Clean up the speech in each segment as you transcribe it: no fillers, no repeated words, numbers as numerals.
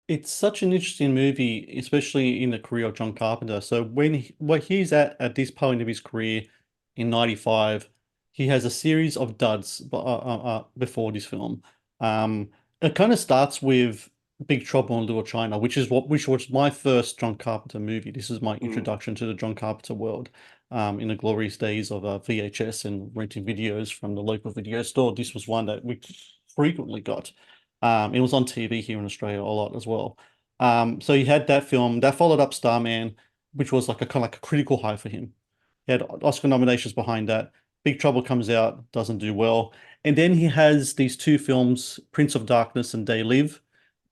It's such an interesting movie, especially in the career of John Carpenter. So where he's at this point of his career in '95, he has a series of duds before this film. Um, it kind of starts with Big Trouble in Little China, which was my first John Carpenter movie. This is my Mm, introduction to the John Carpenter world. In the glorious days of VHS and renting videos from the local video store, this was one that we frequently got. It was on TV here in Australia a lot as well. So you had that film that followed up Starman, which was like a kind of like a critical high for him. He had Oscar nominations behind that. Big Trouble comes out, doesn't do well. And then he has these two films, Prince of Darkness and They Live.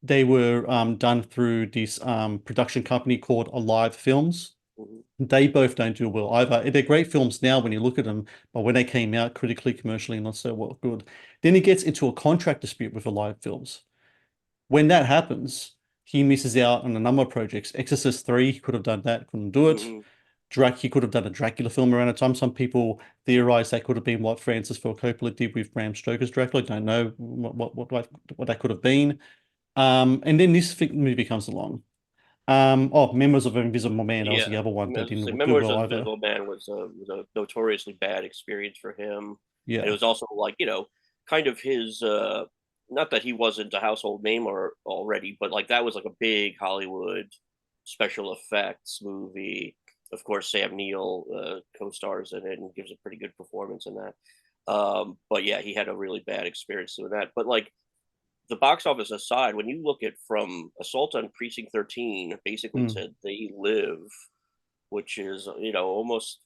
They were done through this production company called Alive Films. mhm. They both don't do well either. They're great films now when you look at them, but when they came out critically, commercially, not so well good. Then he gets into a contract dispute with Alive Films. When that happens, he misses out on a number of projects. Exorcist 3, he could have done that, couldn't do it. Mhm. He could have done a Dracula film around the time. Some people theorize that could have been what Francis Ford Coppola did with Bram Stoker's Dracula. Don't know what that could have been. And then this movie comes along. Members of Invisible Man, that was the Yeah, other one that as I say, didn't do Memoirs well of the either. Invisible Man was a notoriously bad experience for him, and it Yeah. was also like kind of his. Not that he wasn't a household name or already, but like that was like a big Hollywood special effects movie. Of course, Sam Neill co-stars in it and gives a pretty good performance in that. But yeah, he had a really bad experience doing that. But like the box office aside, when you look at from Assault on Precinct 13 basically Mm. to They Live, which is almost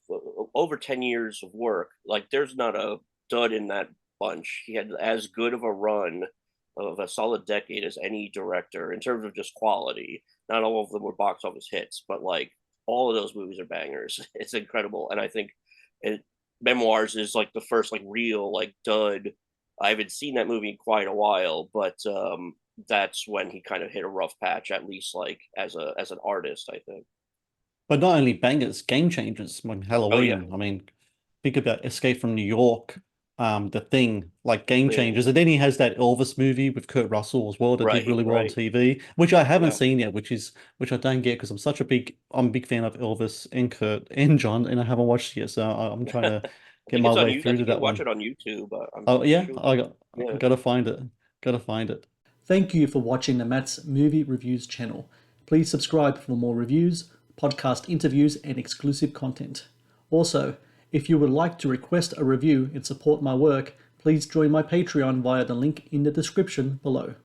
over 10 years of work, like there's not a dud in that bunch. He had as good of a run of a solid decade as any director in terms of just quality. Not all of them were box office hits, but like all of those movies are bangers. It's incredible, and I think it, Memoirs is like the first like real like dud. I haven't seen that movie in quite a while, but that's when he kind of hit a rough patch, at least like as an artist, I think. But not only bangers, game changers. Like Oh yeah, Halloween. I mean, think about Escape from New York, The Thing, like game Thing. changers. And then he has that Elvis movie with Kurt Russell as well that did Right, really well on right. TV, which I haven't Yeah. seen yet, which I don't get because I'm a big fan of Elvis and Kurt and John, and I haven't watched it yet. So I'm trying to I get think my it's on way you. I through to think you can that watch one. it on YouTube. Oh I'm yeah, sure. I Yeah. gotta find it. Gotta find it. Thank you for watching the Matt's Movie Reviews channel. Please subscribe for more reviews, podcast interviews, and exclusive content. Also, if you would like to request a review and support my work, please join my Patreon via the link in the description below.